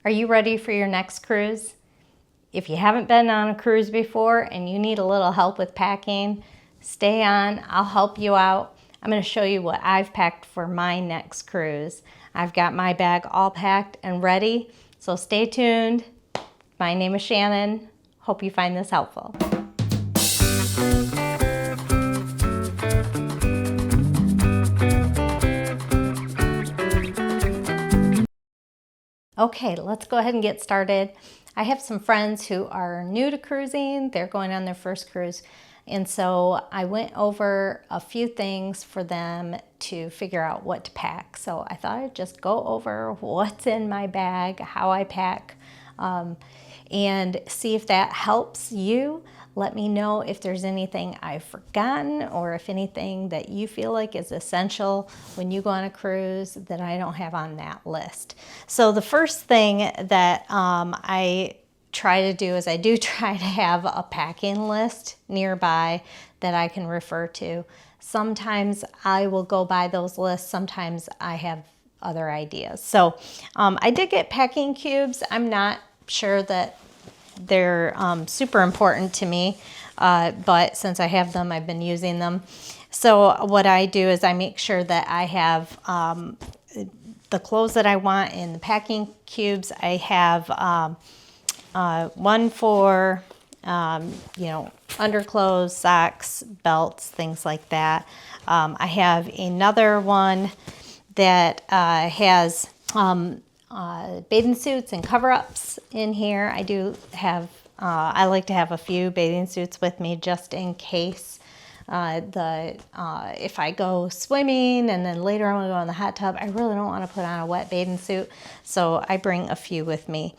Are you ready for your next cruise? If you haven't been on a cruise before and you need a little help with packing, stay on, I'll help you out. I'm going to show you what I've packed for my next cruise. I've got my bag all packed and ready, so stay tuned. My name is Shannon. Hope you find this helpful. Okay, let's go ahead and get started. I have some friends who are new to cruising. They're going on their first cruise. And so I went over a few things for them to figure out what to pack. So I thought I'd just go over what's in my bag, how I pack, and see if that helps you. Let me know if there's anything I've forgotten or if anything that you feel like is essential when you go on a cruise that I don't have on that list. So the first thing that I try to do is I do try to have a packing list nearby that I can refer to. Sometimes I will go by those lists. Sometimes I have other ideas. So I did get packing cubes. I'm not sure that they're super important to me, but since I have them, I've been using them. So what I do is I make sure that I have the clothes that I want in the packing cubes. I have one for, underclothes, socks, belts, things like that. I have another one that has bathing suits and cover-ups in here. I do have, I like to have a few bathing suits with me just in case if I go swimming and then later I want to go in the hot tub, I really don't want to put on a wet bathing suit. So I bring a few with me.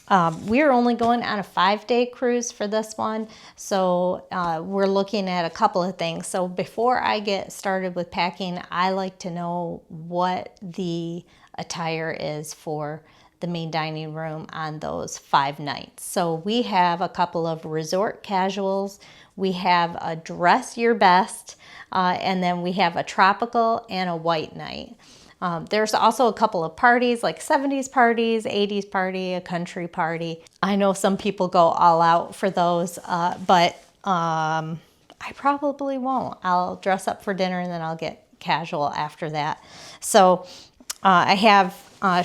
We're only going on a 5-day cruise for this one, so we're looking at a couple of things. So before I get started with packing, I like to know what the attire is for the main dining room on those 5 nights. So we have a couple of resort casuals, we have a dress your best, and then we have a tropical and a white night. There's also a couple of parties, like 70s parties, 80s party, a country party. I know some people go all out for those, but I probably won't. I'll dress up for dinner and then I'll get casual after that. So I have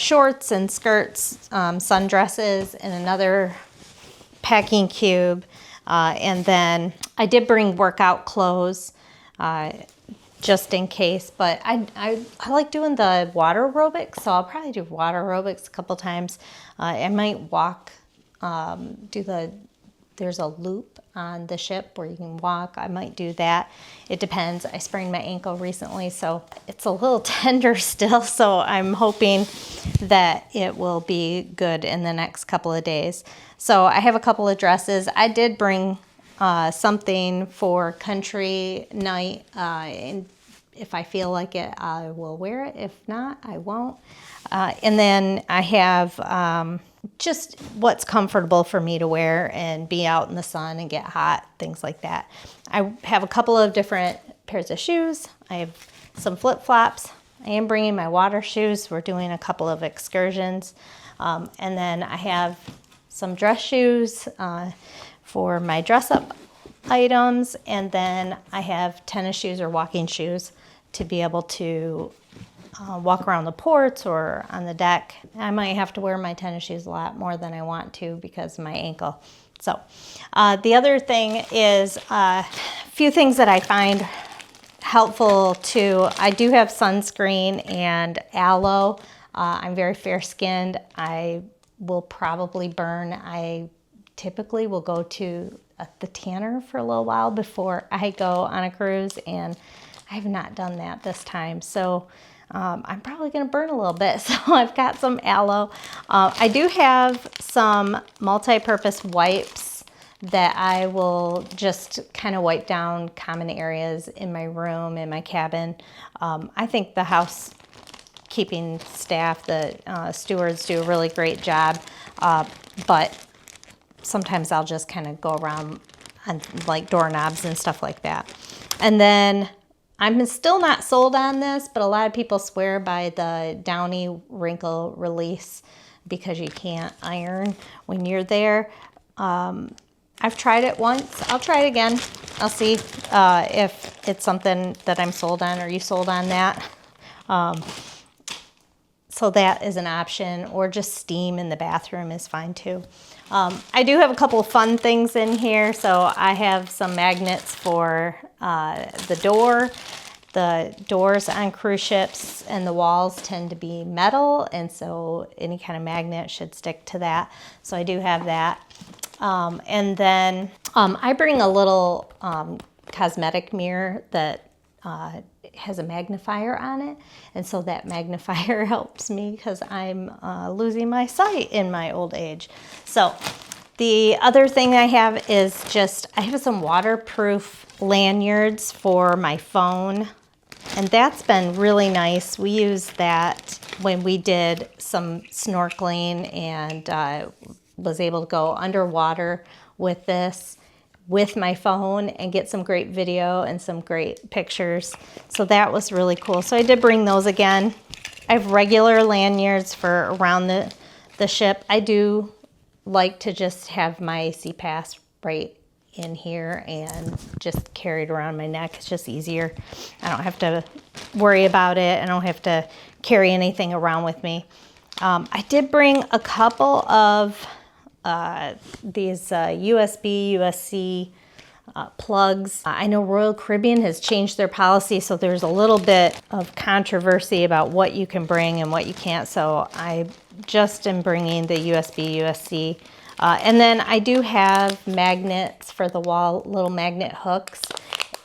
shorts and skirts, sundresses, and another packing cube. And then I did bring workout clothes, just in case, but I like doing the water aerobics, so I'll probably do water aerobics a couple times. I might walk, there's a loop on the ship where you can walk. I might do that. It depends. I sprained my ankle recently, so it's a little tender still, so I'm hoping that it will be good in the next couple of days. So I have a couple of dresses. I did bring something for country night, and if I feel like it, I will wear it. If not, I won't. And then I have just what's comfortable for me to wear and be out in the sun and get hot, things like that. I have a couple of different pairs of shoes. I have some flip-flops. I am bringing my water shoes. We're doing a couple of excursions. And then I have some dress shoes for my dress-up items, and then I have tennis shoes or walking shoes to be able to walk around the ports or on the deck. I might have to wear my tennis shoes a lot more than I want to because of my ankle. So the other thing is a few things that I find helpful too. I do have sunscreen and aloe. I'm very fair-skinned. I will probably burn. I typically will go to the tanner for a little while before I go on a cruise, and I have not done that this time. So I'm probably going to burn a little bit. So I've got some aloe. I do have some multi-purpose wipes that I will just kind of wipe down common areas in my room, in my cabin. I think the housekeeping staff, the stewards do a really great job, but sometimes I'll just kind of go around on like doorknobs and stuff like that. And then I'm still not sold on this, but a lot of people swear by the Downy Wrinkle Release because you can't iron when you're there. I've tried it once. I'll try it again. I'll see if it's something that I'm sold on. Are you sold on that? So that is an option, or just steam in the bathroom is fine too. I do have a couple of fun things in here. So I have some magnets for the door. The doors on cruise ships and the walls tend to be metal, and so any kind of magnet should stick to that. So I do have that. And then I bring a little cosmetic mirror that has a magnifier on it, and so that magnifier helps me because I'm losing my sight in my old age. So the other thing I have is I have some waterproof lanyards for my phone, and that's been really nice. We used that when we did some snorkeling and was able to go underwater with this, with my phone, and get some great video and some great pictures. So that was really cool. So I did bring those again. I have regular lanyards for around the ship. I do like to just have my CPAS right in here and just carry it around my neck. It's just easier. I don't have to worry about it. I don't have to carry anything around with me. I did bring a couple of these USB, USB-C plugs. I know Royal Caribbean has changed their policy, so there's a little bit of controversy about what you can bring and what you can't. So I just am bringing the USB, USB-C. And then I do have magnets for the wall, little magnet hooks.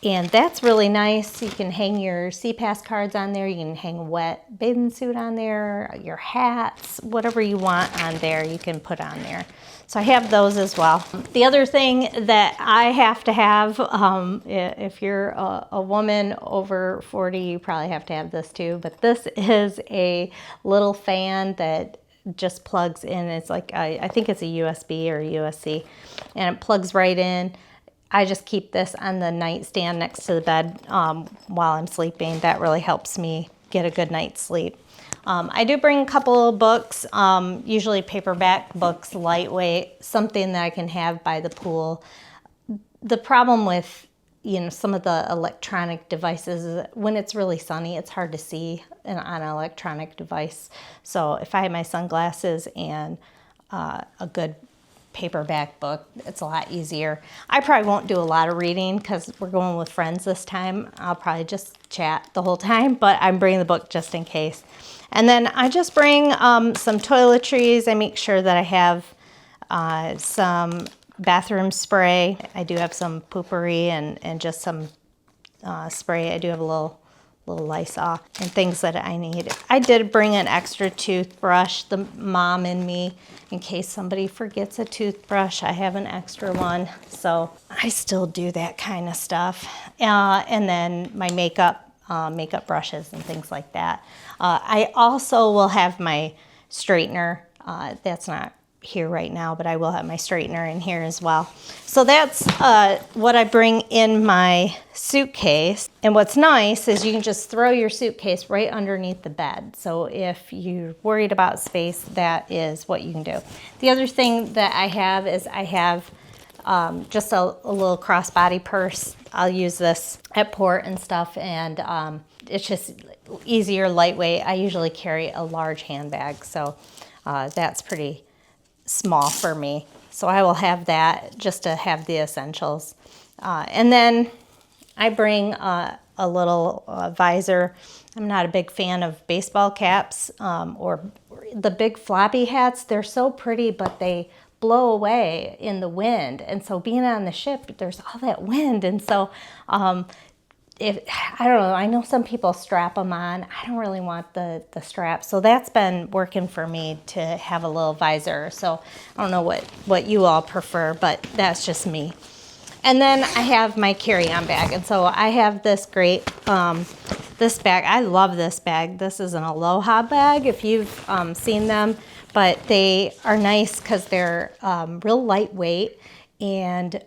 And that's really nice. You can hang your CPAS cards on there. You can hang a wet bathing suit on there, your hats, whatever you want on there, you can put on there. So I have those as well. The other thing that I have to have, if you're a woman over 40, you probably have to have this too, but this is a little fan that just plugs in. It's like, I think it's a USB or a USB, and it plugs right in. I just keep this on the nightstand next to the bed while I'm sleeping. That really helps me get a good night's sleep. I do bring a couple of books, usually paperback books, lightweight, something that I can have by the pool. The problem with, some of the electronic devices is that when it's really sunny, it's hard to see on an electronic device. So if I have my sunglasses and a good paperback book, it's a lot easier. I probably won't do a lot of reading because we're going with friends this time. I'll probably just chat the whole time, but I'm bringing the book just in case. And then I just bring some toiletries. I make sure that I have some bathroom spray. I do have some poopery and just some spray. I do have a little Lysol and things that I need. I did bring an extra toothbrush, the mom in me, in case somebody forgets a toothbrush. I have an extra one, so I still do that kind of stuff. And then my makeup brushes and things like that. I also will have my straightener. That's not here right now, but I will have my straightener in here as well. So that's what I bring in my suitcase. And what's nice is you can just throw your suitcase right underneath the bed. So if you're worried about space, that is what you can do. The other thing that I have is I have just a little crossbody purse. I'll use this at port and stuff, and it's just easier, lightweight. I usually carry a large handbag, so that's pretty small for me. So I will have that just to have the essentials. And then I bring a little visor. I'm not a big fan of baseball caps or the big floppy hats. They're so pretty, but they blow away in the wind. And so being on the ship, there's all that wind. And so I don't know, I know some people strap them on. I don't really want the strap. So that's been working for me to have a little visor. So I don't know what you all prefer, but that's just me. And then I have my carry-on bag. And so I have this great, this bag. I love this bag. This is an Aloha bag, if you've seen them. But they are nice because they're real lightweight. And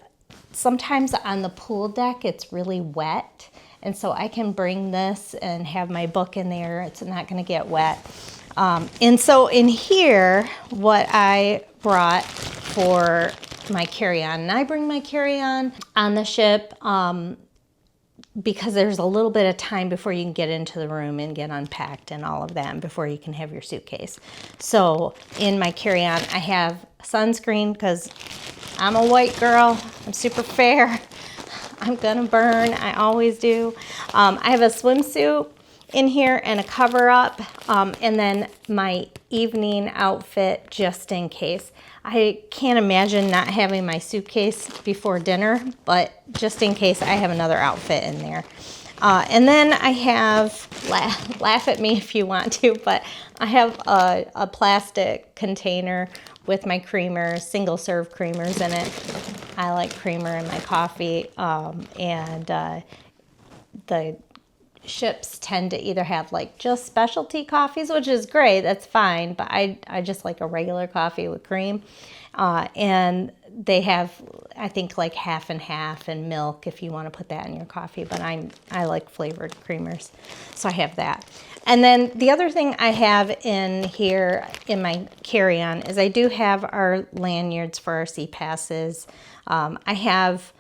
sometimes on the pool deck, it's really wet. And so I can bring this and have my book in there. It's not going to get wet. And so in here, what I brought for my carry-on, and I bring my carry-on on the ship because there's a little bit of time before you can get into the room and get unpacked and all of that, and before you can have your suitcase. So in my carry-on, I have sunscreen because I'm a white girl. I'm super fair. I'm gonna burn. I always do. I have a swimsuit in here and a cover up, and then my evening outfit just in case. I can't imagine not having my suitcase before dinner, but just in case, I have another outfit in there. And then I have, laugh at me if you want to, but I have a plastic container with my creamers, single serve creamers in it. I like creamer in my coffee, and the ships tend to either have like just specialty coffees, which is great, that's fine, but I just like a regular coffee with cream. And they have, I think, like half and half and milk if you want to put that in your coffee, but I like flavored creamers, so I have that. And then the other thing I have in here in my carry-on is I do have our lanyards for our sea passes. I have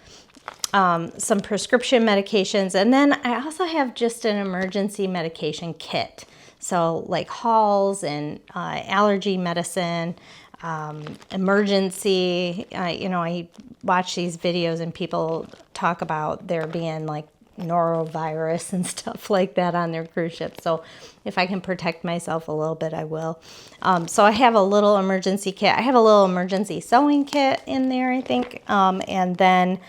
some prescription medications, and then I also have just an emergency medication kit. So like Halls and allergy medicine, emergency, I watch these videos and people talk about there being like norovirus and stuff like that on their cruise ship. So if I can protect myself a little bit, I will. So I have a little emergency kit. I have a little emergency sewing kit in there, I think. And then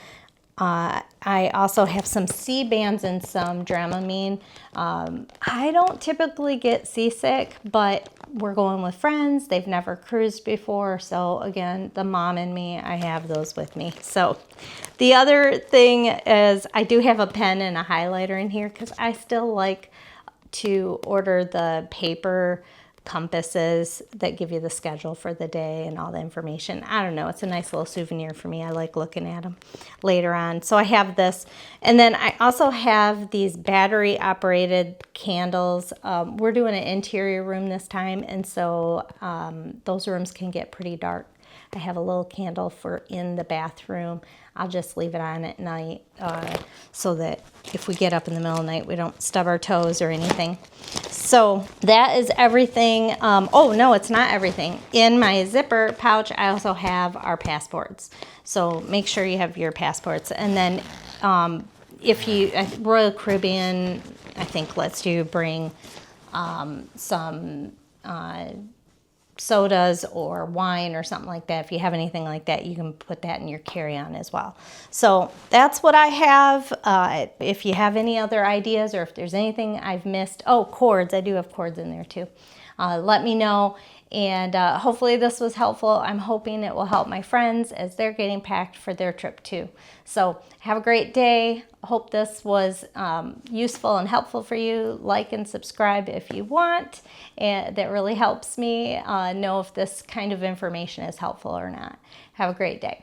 I also have some sea bands and some Dramamine. I don't typically get seasick, but we're going with friends. They've never cruised before. So again, the mom in me, I have those with me. So the other thing is I do have a pen and a highlighter in here because I still like to order the paper compasses that give you the schedule for the day and all the information. I don't know, it's a nice little souvenir for me. I like looking at them later on. So I have this, and then I also have these battery operated candles. We're doing an interior room this time, and so those rooms can get pretty dark. I have a little candle for in the bathroom. I'll just leave it on at night so that if we get up in the middle of the night, we don't stub our toes or anything. So that is everything. Oh, no, it's not everything. In my zipper pouch, I also have our passports. So make sure you have your passports. And then if you, Royal Caribbean, I think lets you bring some sodas or wine or something like that. If you have anything like that, you can put that in your carry-on as well. So that's what I have. If you have any other ideas or if there's anything I've missed, oh, cords, I do have cords in there too. Let me know, and hopefully this was helpful. I'm hoping it will help my friends as they're getting packed for their trip too. So have a great day. Hope this was useful and helpful for you. Like and subscribe if you want, and that really helps me know if this kind of information is helpful or not. Have a great day.